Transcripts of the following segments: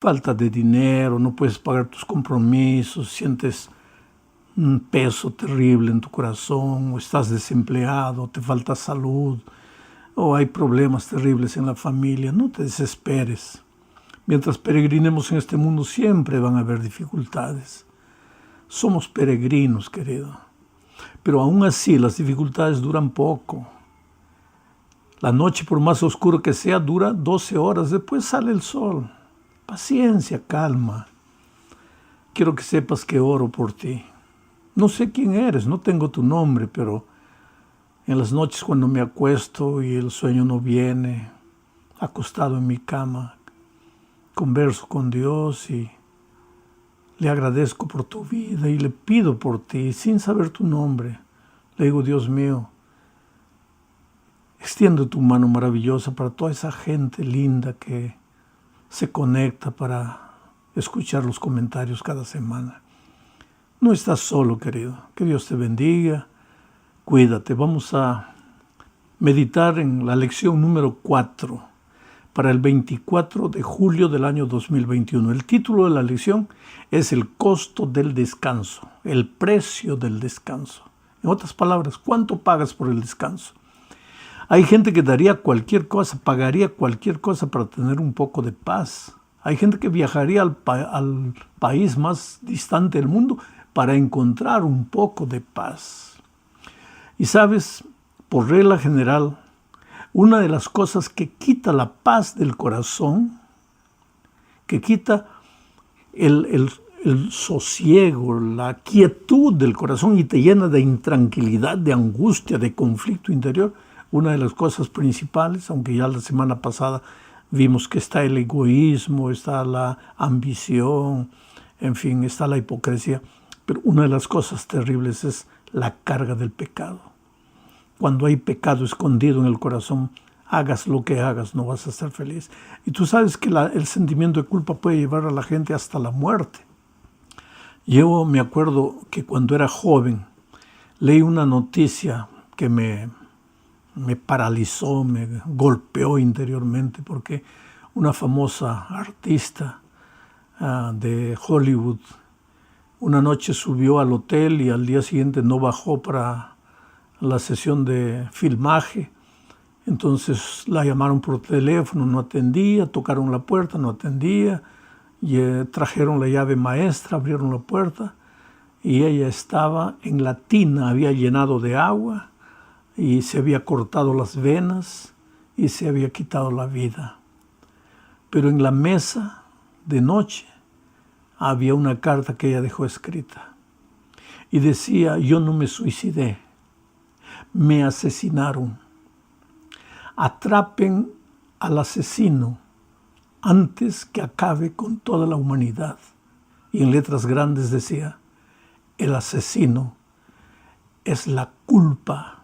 falta de dinero, no puedes pagar tus compromisos, sientes un peso terrible en tu corazón, o estás desempleado, te falta salud, o hay problemas terribles en la familia, no te desesperes. Mientras peregrinemos en este mundo siempre van a haber dificultades. Somos peregrinos, querido. Pero aún así las dificultades duran poco. La noche, por más oscura que sea, dura 12 horas. Después sale el sol. Paciencia, calma. Quiero que sepas que oro por ti. No sé quién eres, no tengo tu nombre, pero en las noches cuando me acuesto y el sueño no viene, acostado en mi cama, converso con Dios y le agradezco por tu vida y le pido por ti sin saber tu nombre. Le digo, Dios mío, extiende tu mano maravillosa para toda esa gente linda que se conecta para escuchar los comentarios cada semana. No estás solo, querido. Que Dios te bendiga. Cuídate. Vamos a meditar en la lección número 4 para el 24 de julio del año 2021. El título de la lección es El costo del descanso, el precio del descanso. En otras palabras, ¿cuánto pagas por el descanso? Hay gente que daría cualquier cosa, pagaría cualquier cosa para tener un poco de paz. Hay gente que viajaría al país más distante del mundo para encontrar un poco de paz. Y sabes, por regla general, una de las cosas que quita la paz del corazón, que quita el sosiego, la quietud del corazón y te llena de intranquilidad, de angustia, de conflicto interior, una de las cosas principales, aunque ya la semana pasada vimos que está el egoísmo, está la ambición, en fin, está la hipocresía, pero una de las cosas terribles es la carga del pecado. Cuando hay pecado escondido en el corazón, hagas lo que hagas, no vas a ser feliz. Y tú sabes que el sentimiento de culpa puede llevar a la gente hasta la muerte. Yo me acuerdo que cuando era joven, leí una noticia que me paralizó, me golpeó interiormente, porque una famosa artista de Hollywood una noche subió al hotel y al día siguiente no bajó para la sesión de filmaje. Entonces la llamaron por teléfono, no atendía, tocaron la puerta, no atendía, y trajeron la llave maestra, abrieron la puerta y ella estaba en la tina, había llenado de agua y se había cortado las venas y se había quitado la vida. Pero en la mesa de noche había una carta que ella dejó escrita y decía: yo no me suicidé, me asesinaron. Atrapen al asesino antes que acabe con toda la humanidad. Y en letras grandes decía: el asesino es la culpa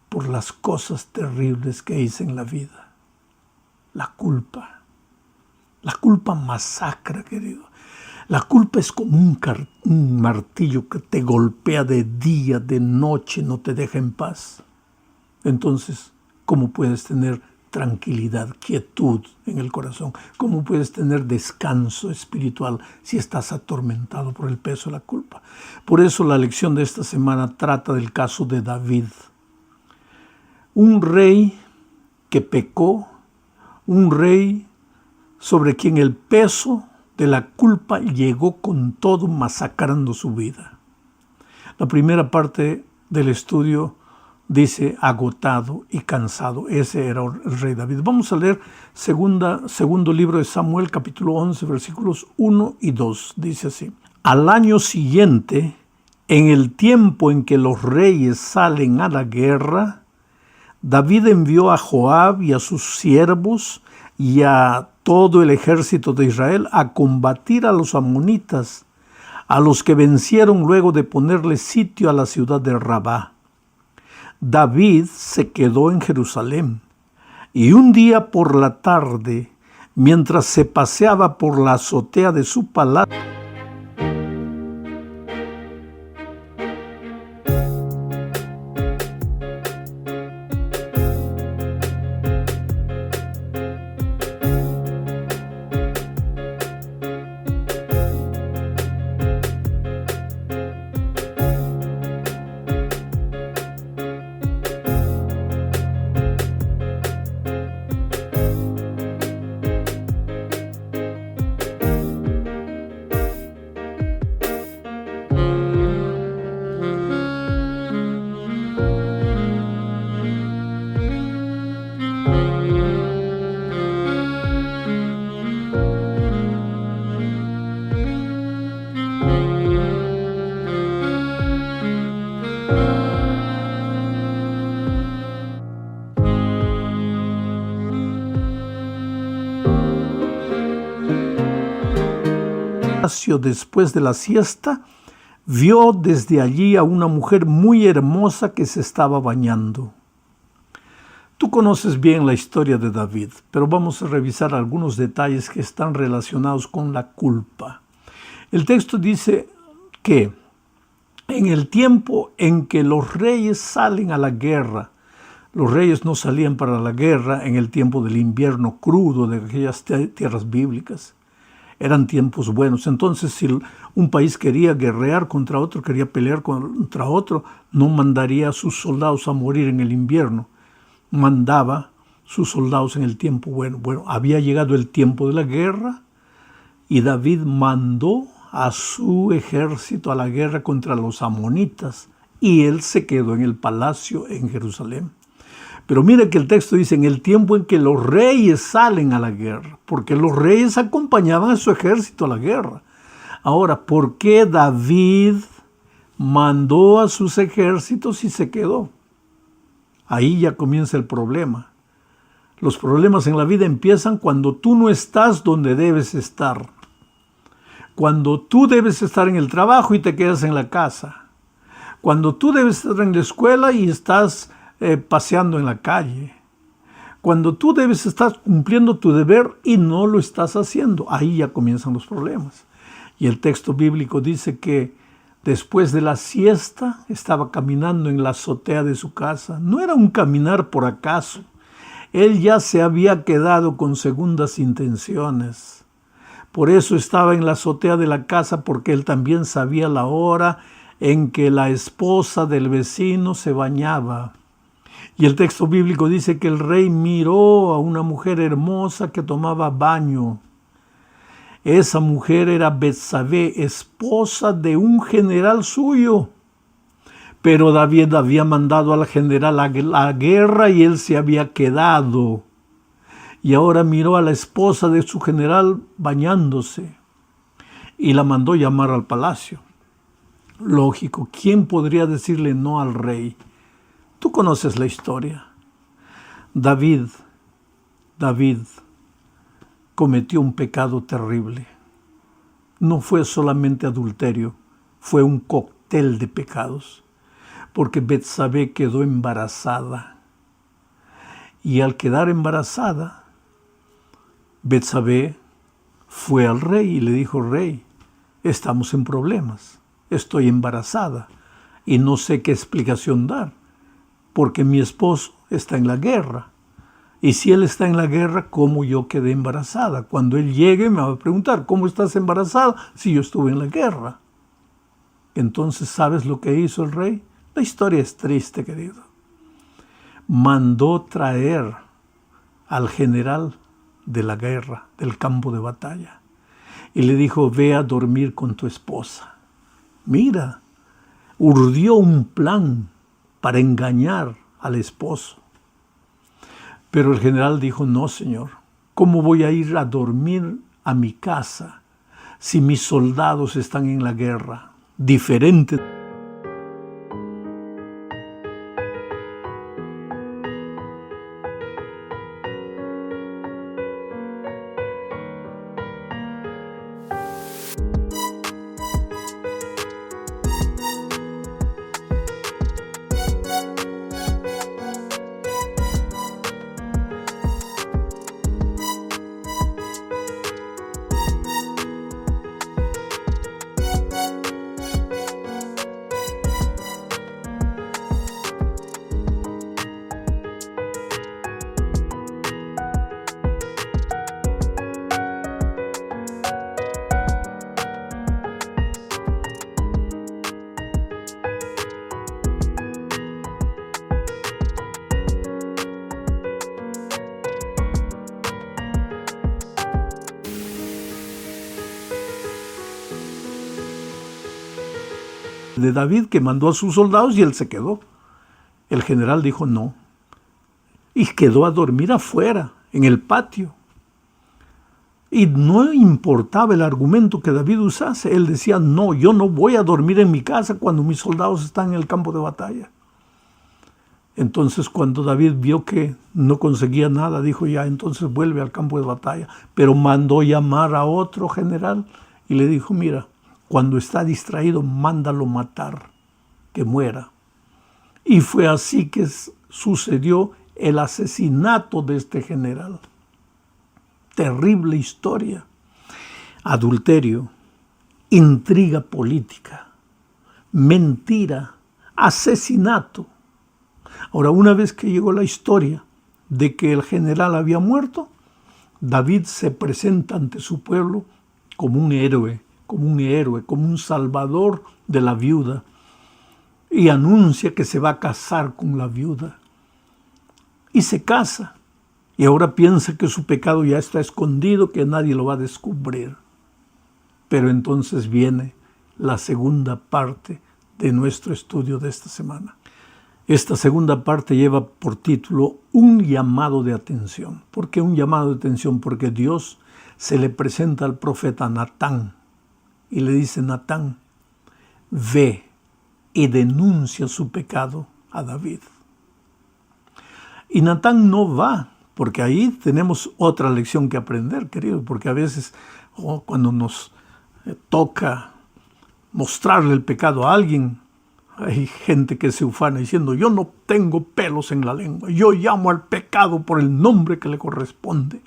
por las cosas terribles que hice en la vida. La culpa. La culpa masacra, querido. La culpa es como un martillo que te golpea de día, de noche, no te deja en paz. Entonces, ¿cómo puedes tener tranquilidad, quietud en el corazón? ¿Cómo puedes tener descanso espiritual si estás atormentado por el peso de la culpa? Por eso la lección de esta semana trata del caso de David. Un rey que pecó, un rey sobre quien el peso de la culpa llegó con todo, masacrando su vida. La primera parte del estudio dice agotado y cansado. Ese era el rey David. Vamos a leer segundo libro de Samuel, capítulo 11, versículos 1 y 2. Dice así: al año siguiente, en el tiempo en que los reyes salen a la guerra, David envió a Joab y a sus siervos y a todo el ejército de Israel a combatir a los amonitas, a los que vencieron luego de ponerle sitio a la ciudad de Rabá. David se quedó en Jerusalén, y un día por la tarde, mientras se paseaba por la azotea de su palacio, palacio después de la siesta, vio desde allí a una mujer muy hermosa que se estaba bañando. Tú conoces bien la historia de David, pero vamos a revisar algunos detalles que están relacionados con la culpa. El texto dice que en el tiempo en que los reyes salen a la guerra, los reyes no salían para la guerra en el tiempo del invierno crudo de aquellas tierras bíblicas. Eran tiempos buenos. Entonces, si un país quería guerrear contra otro, quería pelear contra otro, no mandaría a sus soldados a morir en el invierno. Mandaba sus soldados en el tiempo bueno. Bueno, había llegado el tiempo de la guerra y David mandó a su ejército a la guerra contra los amonitas y él se quedó en el palacio en Jerusalén. Pero mira que el texto dice en el tiempo en que los reyes salen a la guerra, porque los reyes acompañaban a su ejército a la guerra. Ahora, ¿por qué David mandó a sus ejércitos y se quedó? Ahí ya comienza el problema. Los problemas en la vida empiezan cuando tú no estás donde debes estar. Cuando tú debes estar en el trabajo y te quedas en la casa. Cuando tú debes estar en la escuela y estás paseando en la calle. Cuando tú debes estar cumpliendo tu deber y no lo estás haciendo. Ahí ya comienzan los problemas. Y el texto bíblico dice que después de la siesta estaba caminando en la azotea de su casa. No era un caminar por acaso. Él ya se había quedado con segundas intenciones. Por eso estaba en la azotea de la casa, porque él también sabía la hora en que la esposa del vecino se bañaba. Y el texto bíblico dice que el rey miró a una mujer hermosa que tomaba baño. Esa mujer era Betsabé, esposa de un general suyo. Pero David había mandado al general a la guerra y él se había quedado. Y ahora miró a la esposa de su general bañándose y la mandó llamar al palacio. Lógico, ¿quién podría decirle no al rey? Tú conoces la historia. David cometió un pecado terrible. No fue solamente adulterio, fue un cóctel de pecados. Porque Betsabé quedó embarazada. Y al quedar embarazada, Betsabé fue al rey y le dijo: rey, estamos en problemas, estoy embarazada y no sé qué explicación dar, porque mi esposo está en la guerra. Y si él está en la guerra, ¿cómo yo quedé embarazada? Cuando él llegue me va a preguntar: ¿cómo estás embarazada si yo estuve en la guerra? Entonces, ¿sabes lo que hizo el rey? La historia es triste, querido. Mandó traer al general de la guerra, del campo de batalla, y le dijo: ve a dormir con tu esposa. Mira, urdió un plan para engañar al esposo. Pero el general dijo: no, señor, ¿cómo voy a ir a dormir a mi casa si mis soldados están en la guerra? Diferente. De David, que mandó a sus soldados y él se quedó. El general dijo no y quedó a dormir afuera, en el patio. Y no importaba el argumento que David usase, él decía: no, yo no voy a dormir en mi casa cuando mis soldados están en el campo de batalla. Entonces, cuando David vio que no conseguía nada, dijo: ya, entonces vuelve al campo de batalla. Pero mandó llamar a otro general y le dijo, mira, cuando está distraído, mándalo matar, que muera. Y fue así que sucedió el asesinato de este general. Terrible historia. Adulterio, intriga política, mentira, asesinato. Ahora, una vez que llegó la historia de que el general había muerto, David se presenta ante su pueblo como un héroe, como un salvador de la viuda, y anuncia que se va a casar con la viuda. Y se casa, y ahora piensa que su pecado ya está escondido, que nadie lo va a descubrir. Pero entonces viene la segunda parte de nuestro estudio de esta semana. Esta segunda parte lleva por título Un llamado de atención. ¿Por qué un llamado de atención? Porque Dios se le presenta al profeta Natán y le dice, Natán, ve y denuncia su pecado a David. Y Natán no va, porque ahí tenemos otra lección que aprender, querido, porque a veces cuando nos toca mostrarle el pecado a alguien, hay gente que se ufana diciendo, yo no tengo pelos en la lengua, yo llamo al pecado por el nombre que le corresponde.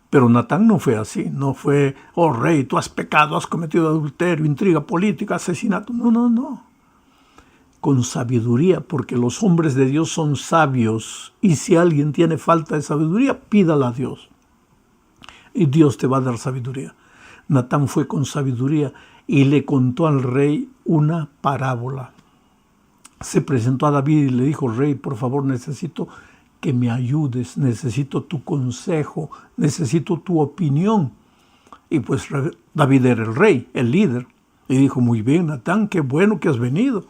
Pero Natán no fue así, no fue, oh rey, tú has pecado, has cometido adulterio, intriga política, asesinato. No. Con sabiduría, porque los hombres de Dios son sabios, y si alguien tiene falta de sabiduría, pídala a Dios. Y Dios te va a dar sabiduría. Natán fue con sabiduría y le contó al rey una parábola. Se presentó a David y le dijo, rey, por favor, necesito que me ayudes, necesito tu consejo, necesito tu opinión. Y pues David era el rey, el líder. Y dijo, muy bien, Natán, qué bueno que has venido.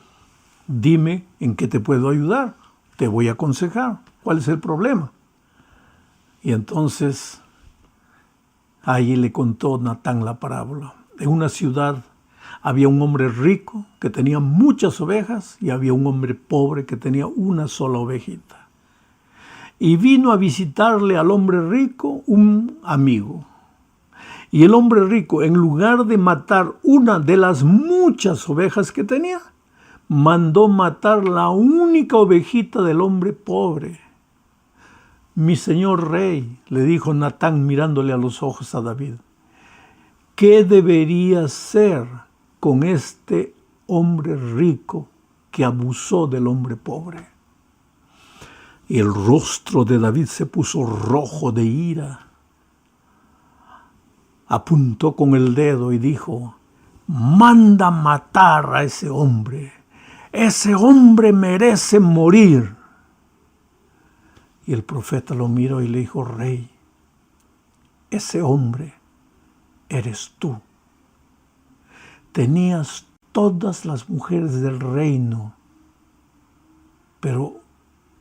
Dime en qué te puedo ayudar, te voy a aconsejar. ¿Cuál es el problema? Y entonces ahí le contó Natán la parábola. En una ciudad había un hombre rico que tenía muchas ovejas y había un hombre pobre que tenía una sola ovejita. Y vino a visitarle al hombre rico un amigo. Y el hombre rico, en lugar de matar una de las muchas ovejas que tenía, mandó matar la única ovejita del hombre pobre. Mi señor rey, le dijo Natán mirándole a los ojos a David, ¿qué debería hacer con este hombre rico que abusó del hombre pobre? Y el rostro de David se puso rojo de ira. Apuntó con el dedo y dijo, manda matar a ese hombre. Ese hombre merece morir. Y el profeta lo miró y le dijo, rey, ese hombre eres tú. Tenías todas las mujeres del reino, pero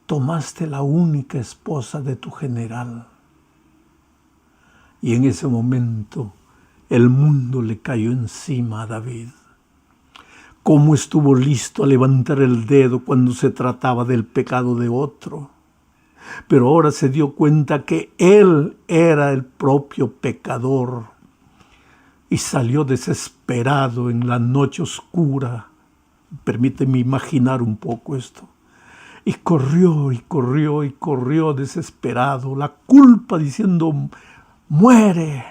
tomaste la única esposa de tu general. Y en ese momento el mundo le cayó encima a David. ¿Cómo estuvo listo a levantar el dedo cuando se trataba del pecado de otro? Pero ahora se dio cuenta que él era el propio pecador y salió desesperado en la noche oscura. Permíteme imaginar un poco esto. Y corrió desesperado, la culpa diciendo, muere.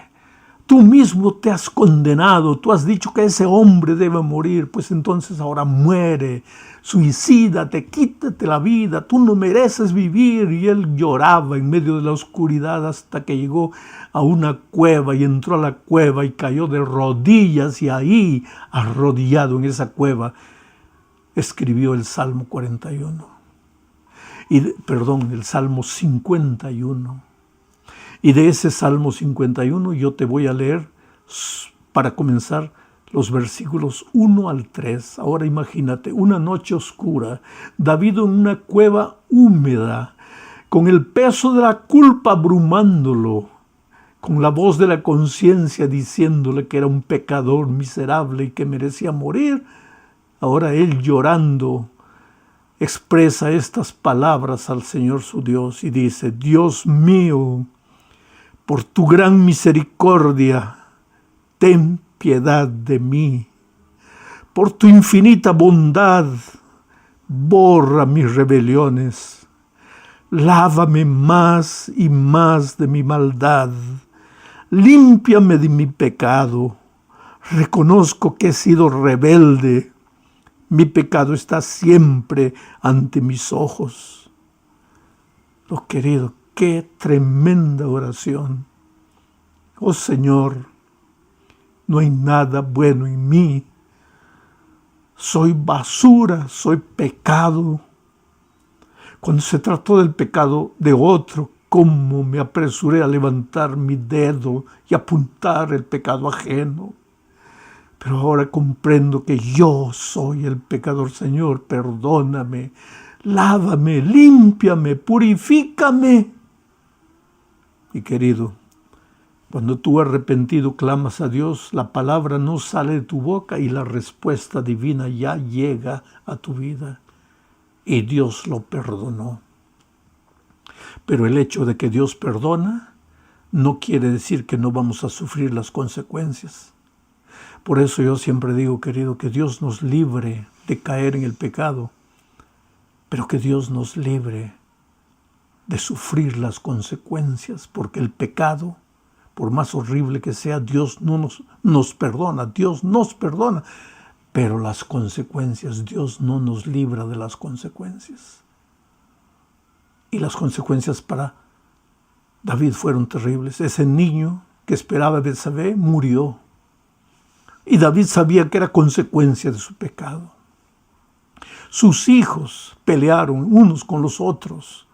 Tú mismo te has condenado, tú has dicho que ese hombre debe morir, pues entonces ahora muere, suicídate, quítate la vida, tú no mereces vivir. Y él lloraba en medio de la oscuridad hasta que llegó a una cueva y entró a la cueva y cayó de rodillas y ahí, arrodillado en esa cueva, escribió el Salmo 41. El Salmo 51. Y de ese Salmo 51 yo te voy a leer, para comenzar, los versículos 1 al 3. Ahora imagínate, una noche oscura, David en una cueva húmeda, con el peso de la culpa abrumándolo, con la voz de la conciencia diciéndole que era un pecador miserable y que merecía morir. Ahora él llorando expresa estas palabras al Señor su Dios y dice, Dios mío, por tu gran misericordia, ten piedad de mí. Por tu infinita bondad, borra mis rebeliones. Lávame más y más de mi maldad. Límpiame de mi pecado. Reconozco que he sido rebelde. Mi pecado está siempre ante mis ojos. Oh, querido, qué tremenda oración. Oh Señor, no hay nada bueno en mí. Soy basura, soy pecado. Cuando se trató del pecado de otro, cómo me apresuré a levantar mi dedo y apuntar el pecado ajeno. Pero ahora comprendo que yo soy el pecador. Señor, perdóname, lávame, límpiame, purifícame. Y querido, cuando tú arrepentido clamas a Dios, la palabra no sale de tu boca y la respuesta divina ya llega a tu vida. Y Dios lo perdonó. Pero el hecho de que Dios perdona no quiere decir que no vamos a sufrir las consecuencias. Por eso yo siempre digo, querido, que Dios nos libre de caer en el pecado, pero que Dios nos libre de sufrir las consecuencias, porque el pecado, por más horrible que sea, Dios no nos perdona, Dios nos perdona, pero las consecuencias, Dios no nos libra de las consecuencias. Y las consecuencias para David fueron terribles. Ese niño que esperaba a Betsabé murió. Y David sabía que era consecuencia de su pecado. Sus hijos pelearon unos con los otros.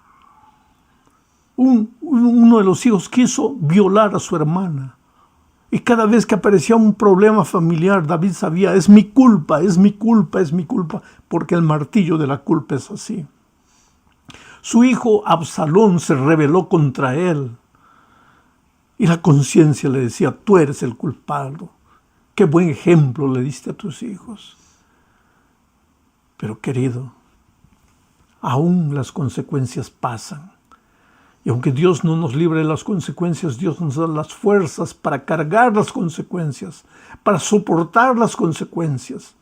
Uno de los hijos quiso violar a su hermana. Y cada vez que aparecía un problema familiar, David sabía, es mi culpa, es mi culpa, es mi culpa, porque el martillo de la culpa es así. Su hijo Absalón se rebeló contra él. Y la conciencia le decía, tú eres el culpable. Qué buen ejemplo le diste a tus hijos. Pero querido, aún las consecuencias pasan. Y aunque Dios no nos libre de las consecuencias, Dios nos da las fuerzas para cargar las consecuencias, para soportar las consecuencias.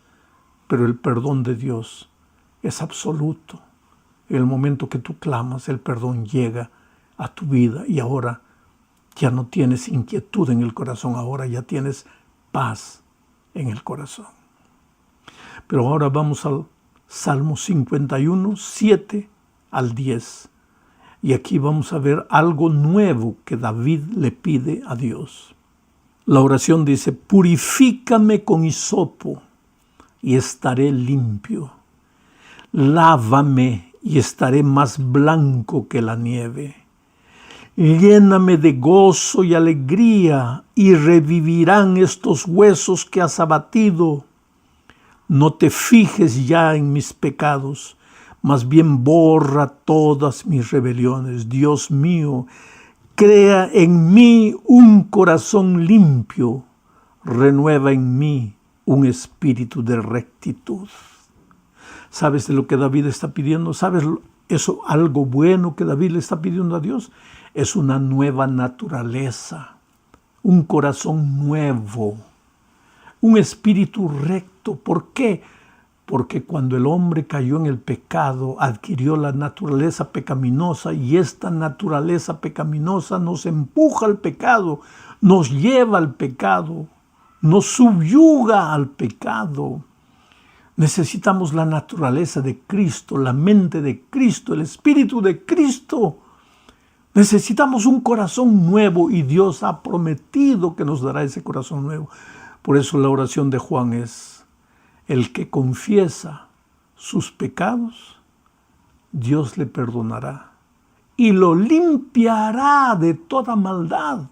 Pero el perdón de Dios es absoluto. En el momento que tú clamas, el perdón llega a tu vida y ahora ya no tienes inquietud en el corazón, ahora ya tienes paz en el corazón. Pero ahora vamos al Salmo 51, 7 al 10. Y aquí vamos a ver algo nuevo que David le pide a Dios. La oración dice, purifícame con hisopo y estaré limpio. Lávame y estaré más blanco que la nieve. Lléname de gozo y alegría y revivirán estos huesos que has abatido. No te fijes ya en mis pecados, más bien borra todas mis rebeliones. Dios mío, crea en mí un corazón limpio, renueva en mí un espíritu de rectitud. ¿Sabes de lo que David está pidiendo? ¿Sabes eso, algo bueno que David le está pidiendo a Dios? Es una nueva naturaleza, un corazón nuevo, un espíritu recto. ¿Por qué? Porque cuando el hombre cayó en el pecado, adquirió la naturaleza pecaminosa y esta naturaleza pecaminosa nos empuja al pecado, nos lleva al pecado, nos subyuga al pecado. Necesitamos la naturaleza de Cristo, la mente de Cristo, el espíritu de Cristo. Necesitamos un corazón nuevo y Dios ha prometido que nos dará ese corazón nuevo. Por eso la oración de Juan es, el que confiesa sus pecados, Dios le perdonará y lo limpiará de toda maldad.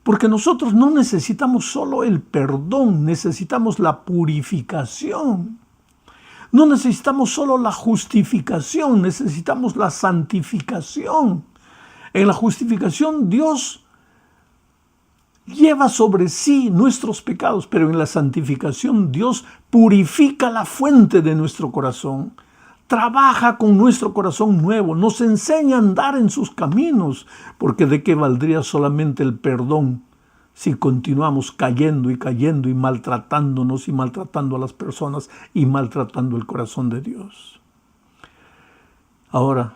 Porque nosotros no necesitamos solo el perdón, necesitamos la purificación. No necesitamos solo la justificación, necesitamos la santificación. En la justificación Dios lleva sobre sí nuestros pecados, pero en la santificación Dios purifica la fuente de nuestro corazón. Trabaja con nuestro corazón nuevo, nos enseña a andar en sus caminos, porque ¿de qué valdría solamente el perdón si continuamos cayendo y cayendo y maltratándonos y maltratando a las personas y maltratando el corazón de Dios. Ahora,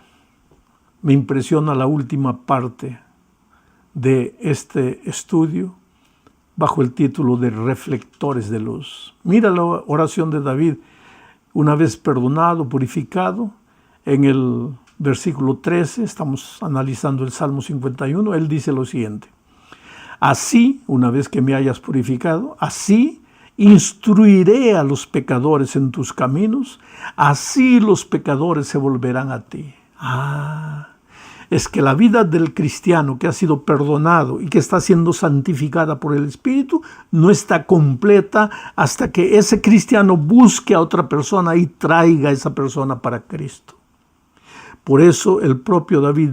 me impresiona la última parte de este estudio bajo el título de Reflectores de Luz. Mira la oración de David, una vez perdonado, purificado. En el versículo 13, estamos analizando el Salmo 51, él dice lo siguiente: así, una vez que me hayas purificado, así instruiré a los pecadores en tus caminos, así los pecadores se volverán a ti. Es que la vida del cristiano que ha sido perdonado y que está siendo santificada por el Espíritu no está completa hasta que ese cristiano busque a otra persona y traiga a esa persona para Cristo. Por eso el propio David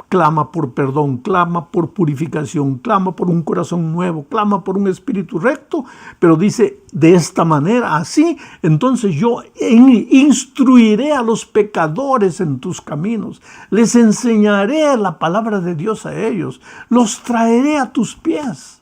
clama por perdón, clama por purificación, clama por un corazón nuevo, clama por un espíritu recto, pero dice de esta manera, así, entonces yo instruiré a los pecadores en tus caminos, les enseñaré la palabra de Dios a ellos, los traeré a tus pies.